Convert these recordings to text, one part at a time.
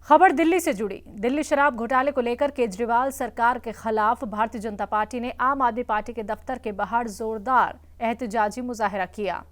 खबर दिल्ली से जुड़ी। दिल्ली शराब घोटाले को लेकर केजरीवाल सरकार के खिलाफ भारतीय जनता पार्टी ने आम आदमी पार्टी के दफ्तर के बाहर जोरदार एहतजाजी मुजाहरा किया।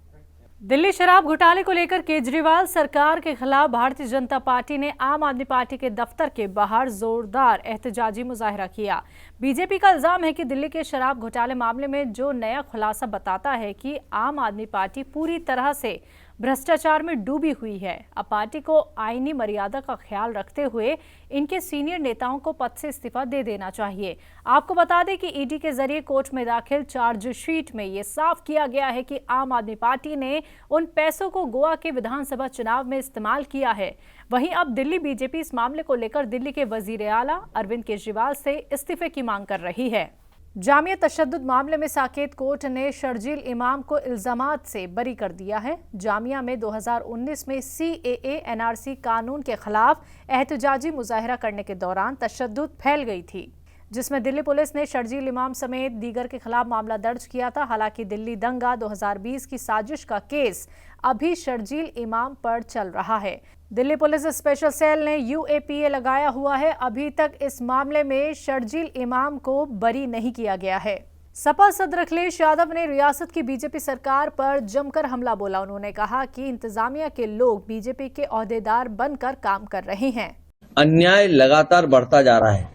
दिल्ली शराब घोटाले को लेकर केजरीवाल सरकार के खिलाफ भारतीय जनता पार्टी ने आम आदमी पार्टी के दफ्तर के बाहर जोरदार एहतजाजी मुजाहरा किया। बीजेपी का इल्जाम है कि दिल्ली के शराब घोटाले मामले में जो नया खुलासा बताता है कि आम आदमी पार्टी पूरी तरह से भ्रष्टाचार में डूबी हुई है। अब पार्टी को आईनी मर्यादा का ख्याल रखते हुए इनके सीनियर नेताओं को पद से इस्तीफा दे देना चाहिए। आपको बता दें कि ईडी के जरिए कोर्ट में दाखिल चार्जशीट में ये साफ किया गया है कि आम आदमी पार्टी ने उन पैसों को गोवा के विधानसभा चुनाव में इस्तेमाल किया है। वहीं अब दिल्ली बीजेपी इस मामले को लेकर दिल्ली के वजीर आला अरविंद केजरीवाल से इस्तीफे की मांग कर रही है। जामिया तशद्दुद मामले में साकेत कोर्ट ने शर्जील इमाम को इल्जामात से बरी कर दिया है। जामिया में 2019 में CAA NRC कानून के खिलाफ एहतजाजी मुजाहरा करने के दौरान तशद्दुद फैल गई थी, जिसमें दिल्ली पुलिस ने शर्जील इमाम समेत दीगर के खिलाफ मामला दर्ज किया था। हालांकि दिल्ली दंगा 2020 की साजिश का केस अभी शर्जील इमाम पर चल रहा है। दिल्ली पुलिस स्पेशल सेल ने UAPA लगाया हुआ है। अभी तक इस मामले में शर्जील इमाम को बरी नहीं किया गया है। सपा सदर अखिलेश यादव ने रियासत की बीजेपी सरकार पर जमकर हमला बोला। उन्होंने कहा कि इंतजामिया के लोग बीजेपी के ओहदेदार बनकर काम कर रहे हैं। अन्याय लगातार बढ़ता जा रहा है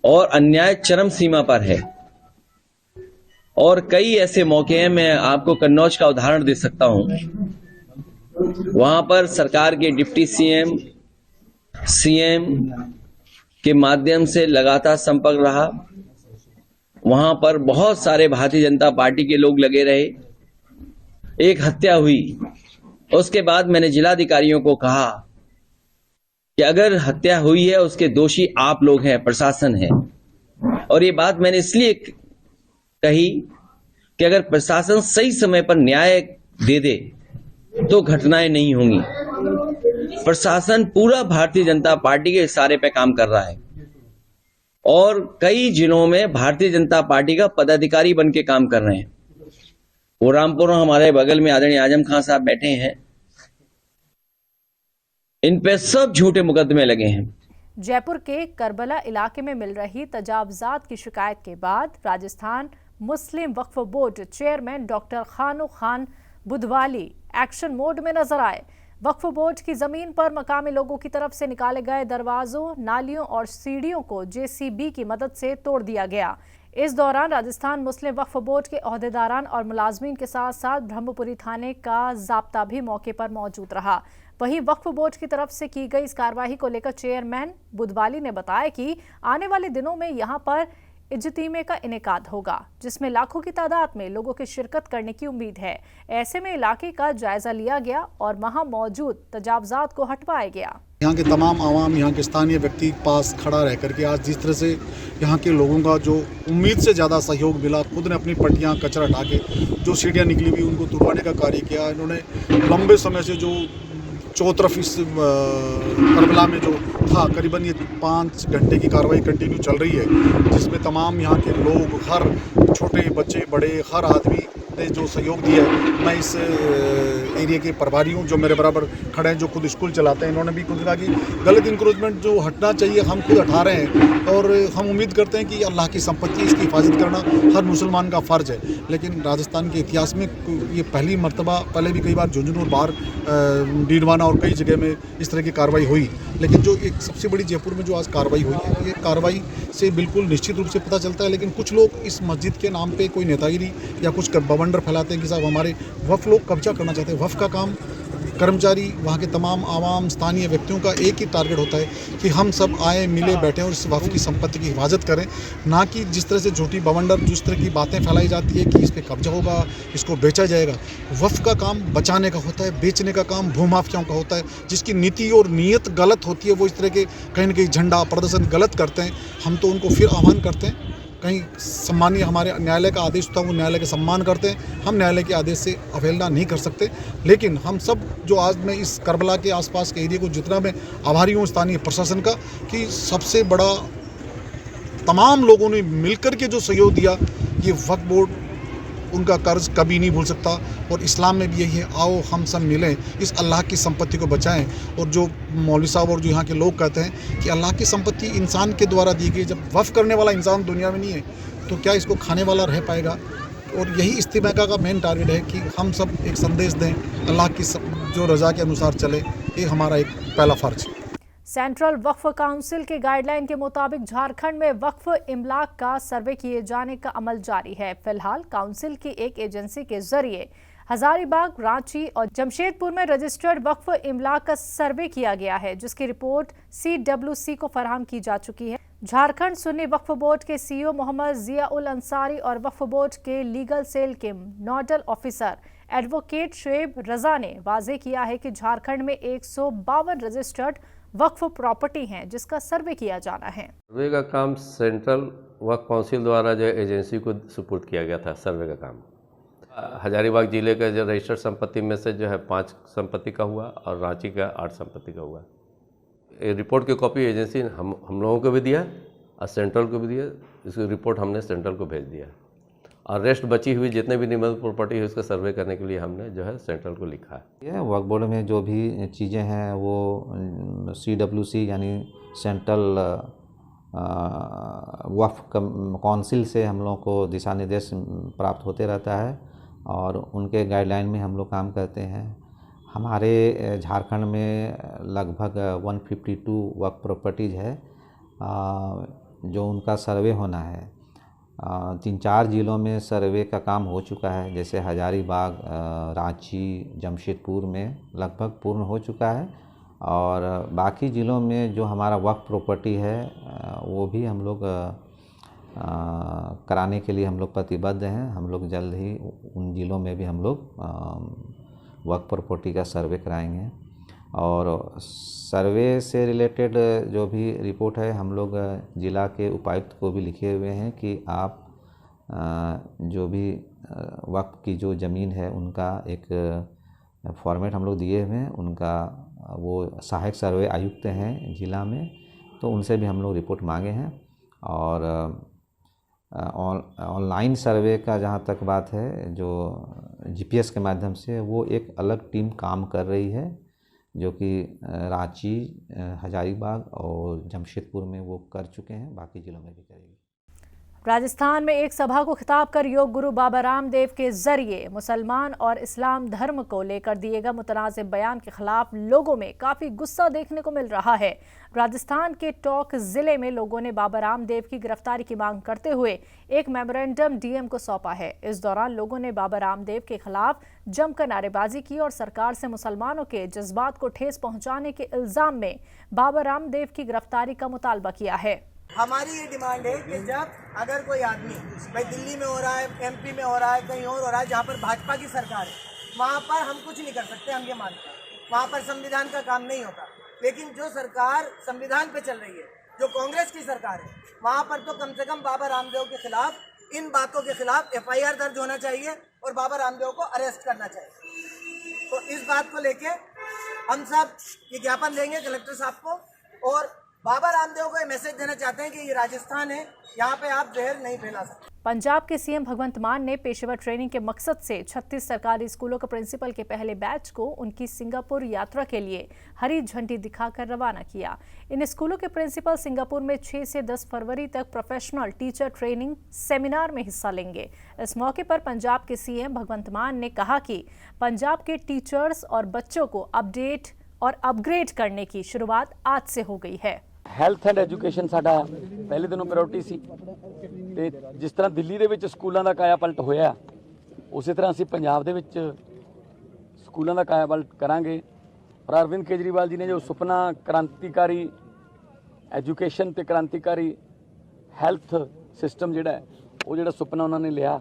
और अन्याय चरम सीमा पर है और कई ऐसे मौके हैं। मैं आपको कन्नौज का उदाहरण दे सकता हूं। वहां पर सरकार के डिप्टी CM के माध्यम से लगातार संपर्क रहा। वहां पर बहुत सारे भारतीय जनता पार्टी के लोग लगे रहे। एक हत्या हुई, उसके बाद मैंने जिलाधिकारियों को कहा कि अगर हत्या हुई है उसके दोषी आप लोग हैं, प्रशासन है। और ये बात मैंने इसलिए कही कि अगर प्रशासन सही समय पर न्याय दे दे तो घटनाएं नहीं होंगी। प्रशासन पूरा भारतीय जनता पार्टी के इशारे पे काम कर रहा है और कई जिलों में भारतीय जनता पार्टी का पदाधिकारी बन के काम कर रहे हैं। वो रामपुर हमारे बगल में आदरणीय आजम खान साहब बैठे हैं, इन पे सब झूठे मुकदमे लगे हैं। जयपुर के करबला इलाके में मिल रही तजावजात की शिकायत के बाद राजस्थान मुस्लिम वक्फ बोर्ड चेयरमैन डॉक्टर खानो खान बुधवाली एक्शन मोड में नजर आए। वक्फ बोर्ड की जमीन पर मकामी लोगों की तरफ से निकाले गए दरवाजों, नालियों और सीढ़ियों को JCB की मदद से तोड़ दिया गया। इस दौरान राजस्थान मुस्लिम वक्फ बोर्ड के ओहदेदारान और मुलाजमीन के साथ साथ ब्रह्मपुरी थाने का जाब्ता भी मौके पर मौजूद रहा। वहीं वक्फ बोर्ड की तरफ से की गई इस कार्रवाई को लेकर चेयरमैन बुधवाली ने बताया कि आने वाले दिनों में यहां पर इज्तिमे का इनेकाद होगा, जिसमें लाखों की तादाद में लोगों की शिरकत करने की उम्मीद है। ऐसे में इलाके का जायजा लिया गया और वहां मौजूद तजावजात को हटवाया गया। यहाँ के तमाम आवाम, यहाँ के स्थानीय व्यक्ति के पास खड़ा रह करके आज जिस तरह से यहाँ के लोगों का जो उम्मीद से ज़्यादा सहयोग मिला, खुद ने अपनी पट्टियाँ कचरा हटा के जो सीढ़ियाँ निकली हुई उनको तुड़वाने का कार्य किया। इन्होंने लंबे समय से जो चौतरफ इस करबला में जो था, करीबन ये 5 घंटे की कार्रवाई कंटिन्यू चल रही है, जिसमें तमाम यहाँ के लोग, हर छोटे बच्चे बड़े हर आदमी ने जो सहयोग दिया है। मैं इस एरिया के प्रभारी हूँ जो मेरे बराबर खड़े हैं, जो खुद स्कूल चलाते हैं। इन्होंने भी खुद कहा कि गलत इंक्रोचमेंट जो हटना चाहिए हम खुद हटा रहे हैं और हम उम्मीद करते हैं कि अल्लाह की संपत्ति, इसकी हिफाजत करना हर मुसलमान का फ़र्ज़ है। लेकिन राजस्थान के इतिहास में ये पहली मरतबा, पहले भी कई बार झुंझुनू, बाहर डीडवाना और कई जगह में इस तरह की कार्रवाई हुई, लेकिन जो एक सबसे बड़ी जयपुर में जो आज कार्रवाई हुई है, ये कार्रवाई से बिल्कुल निश्चित रूप से पता चलता है। लेकिन कुछ लोग इस मस्जिद के नाम पे कोई नेतागिरी या कुछ बवंडर फैलाते हैं कि साहब हमारे वफ़ लोग कब्जा करना चाहते हैं। वफ़ का काम, कर्मचारी, वहाँ के तमाम आवाम, स्थानीय व्यक्तियों का एक ही टारगेट होता है कि हम सब आए, मिले, बैठें और इस वफ़ की संपत्ति की हिफाजत करें, ना कि जिस तरह से झूठी बवंडर, जिस तरह की बातें फैलाई जाती है कि इस पर कब्जा होगा, इसको बेचा जाएगा। वफ़ का काम बचाने का होता है, बेचने का काम भूमाफियाओं का होता है। जिसकी नीति और नीयत गलत होती है, वो इस तरह के कहीं न कहीं झंडा प्रदर्शन गलत करते हैं। हम तो उनको फिर आह्वान करते हैं, कहीं सम्मानीय हमारे न्यायालय का आदेश था, वो न्यायालय का सम्मान करते हैं। हम न्यायालय के आदेश से अवहेलना नहीं कर सकते। लेकिन हम सब जो आज मैं इस करबला के आसपास के एरिया को जितना मैं आभारी हूँ स्थानीय प्रशासन का, कि सबसे बड़ा तमाम लोगों ने मिलकर के जो सहयोग दिया, ये वक्फ बोर्ड उनका कर्ज कभी नहीं भूल सकता। और इस्लाम में भी यही है, आओ हम सब मिलें, इस अल्लाह की संपत्ति को बचाएं। और जो मौलवी साहब और जो यहाँ के लोग कहते हैं कि अल्लाह की संपत्ति इंसान के द्वारा दी गई, जब वफ़ करने वाला इंसान दुनिया में नहीं है तो क्या इसको खाने वाला रह पाएगा। और यही इज्तिमा का मेन टारगेट है कि हम सब एक संदेश दें, अल्लाह की जो रज़ा के अनुसार चले, ये हमारा एक पहला फ़र्ज है। सेंट्रल वक्फ काउंसिल के गाइडलाइन के मुताबिक झारखंड में वक्फ इमलाक का सर्वे किए जाने का अमल जारी है। फिलहाल काउंसिल की एक एजेंसी के जरिए हजारीबाग, रांची और जमशेदपुर में रजिस्टर्ड वक्फ इमलाक का सर्वे किया गया है, जिसकी रिपोर्ट CWC को फराहम की जा चुकी है। झारखंड सुन्नी वक्फ बोर्ड के CEO मोहम्मद जियाउल अंसारी और वक्फ बोर्ड के लीगल सेल के नोडल ऑफिसर एडवोकेट शुएब रजा ने वाजे किया है कि झारखंड में 152 रजिस्टर्ड वक्फ प्रॉपर्टी हैं, जिसका सर्वे किया जाना है। सर्वे का काम सेंट्रल वक्फ काउंसिल द्वारा जो एजेंसी को सुपुर्द किया गया था। सर्वे का काम हजारीबाग जिले का जो रजिस्टर्ड संपत्ति में से जो है 5 संपत्ति का हुआ और रांची का 8 संपत्ति का हुआ। ये रिपोर्ट की कॉपी एजेंसी हम लोगों को भी दिया और सेंट्रल को भी दिया। इसकी रिपोर्ट हमने सेंट्रल को भेज दिया और रेस्ट बची हुई जितने भी निबंध प्रॉपर्टी है उसका सर्वे करने के लिए हमने जो है सेंट्रल को लिखा है। ये वक्फ बोर्ड में जो भी चीज़ें हैं वो CWC यानी सेंट्रल वक्फ काउंसिल से हम लोगों को दिशा निर्देश प्राप्त होते रहता है और उनके गाइडलाइन में हम लोग काम करते हैं। हमारे झारखंड में लगभग 152 वक्फ प्रॉपर्टीज़ है जो उनका सर्वे होना है। 3-4 जिलों में सर्वे का काम हो चुका है, जैसे हजारीबाग, रांची, जमशेदपुर में लगभग पूर्ण हो चुका है और बाकी ज़िलों में जो हमारा वक्फ प्रॉपर्टी है वो भी हम लोग कराने के लिए हम लोग प्रतिबद्ध हैं। हम लोग जल्द ही उन ज़िलों में भी हम लोग वक्फ प्रॉपर्टी का सर्वे कराएंगे और सर्वे से रिलेटेड जो भी रिपोर्ट है हम लोग ज़िला के उपायुक्त को भी लिखे हुए हैं कि आप जो भी वक्फ की जो ज़मीन है उनका एक फॉर्मेट हम लोग दिए हुए हैं। उनका वो सहायक सर्वे आयुक्त हैं ज़िला में, तो उनसे भी हम लोग रिपोर्ट मांगे हैं। और ऑनलाइन सर्वे का जहाँ तक बात है, जो GPS के माध्यम से, वो एक अलग टीम काम कर रही है जो कि रांची, हजारीबाग और जमशेदपुर में वो कर चुके हैं, बाकी ज़िलों में भी करेगी। राजस्थान में एक सभा को खिताब कर योग गुरु बाबा रामदेव के जरिए मुसलमान और इस्लाम धर्म को लेकर दिए गए मुतनाज़ बयान के खिलाफ लोगों में काफ़ी गुस्सा देखने को मिल रहा है। राजस्थान के टोंक जिले में लोगों ने बाबा रामदेव की गिरफ्तारी की मांग करते हुए एक मेमोरेंडम DM को सौंपा है। इस दौरान लोगों ने बाबा रामदेव के खिलाफ जमकर नारेबाजी की और सरकार से मुसलमानों के जज्बात को ठेस पहुंचाने के इल्जाम में बाबा रामदेव की गिरफ्तारी का मुतालबा किया है। हमारी ये डिमांड है कि जब अगर कोई आदमी भाई दिल्ली में हो रहा है, MP में हो रहा है, कहीं और हो रहा है जहाँ पर भाजपा की सरकार है, वहाँ पर हम कुछ नहीं कर सकते, हम ये मानते हैं। वहाँ पर संविधान का काम नहीं होता। लेकिन जो सरकार संविधान पे चल रही है, जो कांग्रेस की सरकार है, वहाँ पर तो कम से कम बाबा रामदेव के खिलाफ, इन बातों के खिलाफ FIR दर्ज होना चाहिए और बाबा रामदेव को अरेस्ट करना चाहिए। तो इस बात को लेके हम सब ये ज्ञापन देंगे कलेक्टर साहब को और बाबा रामदेव को ये मैसेज देना चाहते हैं कि ये राजस्थान है, यहाँ पे आप जहर नहीं फैला सकते। पंजाब के CM भगवंत मान ने पेशेवर ट्रेनिंग के मकसद से 36 सरकारी स्कूलों के प्रिंसिपल के पहले बैच को उनकी सिंगापुर यात्रा के लिए हरी झंडी दिखाकर रवाना किया। इन स्कूलों के प्रिंसिपल सिंगापुर में 6 से 10 फरवरी तक प्रोफेशनल टीचर ट्रेनिंग सेमिनार में हिस्सा लेंगे। इस मौके पर पंजाब के CM भगवंत मान ने कहा कि पंजाब के टीचर्स और बच्चों को अपडेट और अपग्रेड करने की शुरुआत आज से हो गई है। ਹੈਲਥ ਐਂਡ ਐਜੂਕੇਸ਼ਨ ਸਾਡਾ ਪਹਿਲੇ ਦਿਨੋਂ ਪ੍ਰਾਇੋਰਟੀ ਸੀ ਤੇ ਜਿਸ ਤਰ੍ਹਾਂ ਦਿੱਲੀ ਦੇ ਵਿੱਚ ਸਕੂਲਾਂ ਦਾ ਕਾਇਆ ਪਲਟ ਹੋਇਆ ਉਸੇ ਤਰ੍ਹਾਂ ਅਸੀਂ ਪੰਜਾਬ ਦੇ ਵਿੱਚ ਸਕੂਲਾਂ ਦਾ ਕਾਇਆ ਪਲਟ ਕਰਾਂਗੇ। ਪਰ ਅਰਵਿੰਦ ਕੇਜਰੀਵਾਲ ਜੀ ਨੇ ਜੋ ਸੁਪਨਾ ਕ੍ਰਾਂਤੀਕਾਰੀ ਐਜੂਕੇਸ਼ਨ ਤੇ ਕ੍ਰਾਂਤੀਕਾਰੀ ਹੈਲਥ ਸਿਸਟਮ ਜਿਹੜਾ ਉਹ ਜਿਹੜਾ ਸੁਪਨਾ ਉਹਨਾਂ ਨੇ ਲਿਆ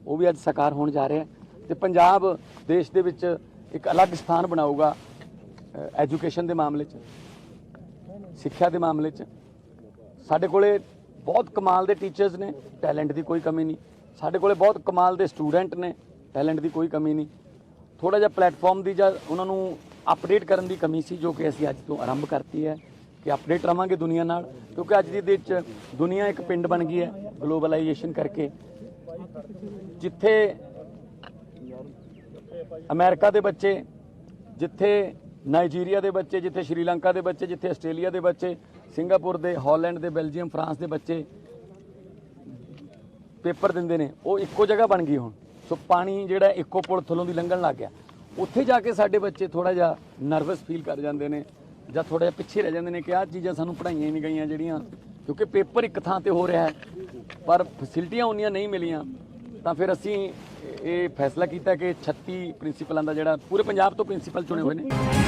ਉਹ ਵੀ ਅੱਜ ਸਾਕਾਰ ਹੋਣ ਜਾ ਰਿਹਾ ਤੇ ਪੰਜਾਬ ਦੇਸ਼ ਦੇ ਵਿੱਚ ਇੱਕ ਅਲੱਗ ਸਥਾਨ ਬਣਾਊਗਾ ਐਜੂਕੇਸ਼ਨ ਦੇ ਮਾਮਲੇ 'ਚ, ਸਿੱਖਿਆ ਦੇ ਮਾਮਲੇ 'ਚ। ਸਾਡੇ ਕੋਲੇ ਬਹੁਤ ਕਮਾਲ ਦੇ ਟੀਚਰਸ ਨੇ, ਟੈਲੈਂਟ ਦੀ ਕੋਈ ਕਮੀ ਨਹੀਂ। ਸਾਡੇ ਕੋਲੇ ਬਹੁਤ ਕਮਾਲ ਦੇ ਸਟੂਡੈਂਟ ਨੇ, ਟੈਲੈਂਟ ਦੀ ਕੋਈ ਕਮੀ ਨਹੀਂ। ਥੋੜਾ ਜਿਹਾ ਪਲੇਟਫਾਰਮ ਦੀ ਜਾਂ ਉਹਨਾਂ ਨੂੰ ਅਪਡੇਟ ਕਰਨ ਦੀ ਕਮੀ ਸੀ, ਜੋ ਕਿ ਅਸੀਂ ਅੱਜ ਤੋਂ ਆਰੰਭ ਕਰਤੀ ਹੈ ਕਿ ਅਪਡੇਟ ਰਵਾਂਗੇ ਦੁਨੀਆ ਨਾਲ, ਕਿਉਂਕਿ ਅੱਜ ਦੀ ਡੇਟ 'ਚ ਦੁਨੀਆ ਇੱਕ ਪਿੰਡ ਬਣ ਗਈ ਹੈ ਗਲੋਬਲਾਈਜੇਸ਼ਨ ਕਰਕੇ। ਜਿੱਥੇ ਅਮਰੀਕਾ ਦੇ ਬੱਚੇ, ਜਿੱਥੇ ਨਾਈਜੀਰੀਆ ਦੇ ਬੱਚੇ, ਜਿੱਥੇ ਸ਼੍ਰੀਲੰਕਾ ਦੇ ਬੱਚੇ, ਜਿੱਥੇ ਆਸਟ੍ਰੇਲੀਆ ਦੇ ਬੱਚੇ, ਸਿੰਗਾਪੁਰ ਦੇ, ਹਾਲੈਂਡ ਦੇ, ਬੈਲਜੀਅਮ, ਫਰਾਂਸ ਦੇ ਬੱਚੇ ਪੇਪਰ ਦਿੰਦੇ ਨੇ, ਉਹ ਇੱਕੋ ਜਗ੍ਹਾ ਬਣ ਗਈ ਹੁਣ। ਸੋ ਪਾਣੀ ਜਿਹੜਾ ਇੱਕੋ ਪੁਲ ਥੱਲੋਂ ਦੀ ਲੰਘਣ ਲੱਗ ਗਿਆ। ਉੱਥੇ ਜਾ ਕੇ ਸਾਡੇ ਬੱਚੇ ਥੋੜ੍ਹਾ ਜਿਹਾ ਨਰਵਸ ਫੀਲ ਕਰ ਜਾਂਦੇ ਨੇ ਜਾਂ ਥੋੜ੍ਹਾ ਜਿਹਾ ਪਿੱਛੇ ਰਹਿ ਜਾਂਦੇ ਨੇ ਕਿ ਆਹ ਚੀਜ਼ਾਂ ਸਾਨੂੰ ਪੜ੍ਹਾਈਆਂ ਹੀ ਨਹੀਂ ਗਈਆਂ ਜਿਹੜੀਆਂ, ਕਿਉਂਕਿ ਪੇਪਰ ਇੱਕ ਥਾਂ ਤੇ ਹੋ ਰਿਹਾ ਹੈ ਪਰ ਫੈਸਿਲਿਟੀਆਂ ਉਨੀਆਂ ਨਹੀਂ ਮਿਲੀਆਂ। ਤਾਂ ਫਿਰ ਅਸੀਂ ਇਹ ਫੈਸਲਾ ਕੀਤਾ ਕਿ 36 ਪ੍ਰਿੰਸੀਪਲਾਂ ਦਾ ਜਿਹੜਾ ਪੂਰੇ ਪੰਜਾਬ ਤੋਂ ਪ੍ਰਿੰਸੀਪਲ ਚੁਣੇ ਹੋਏ ਨੇ।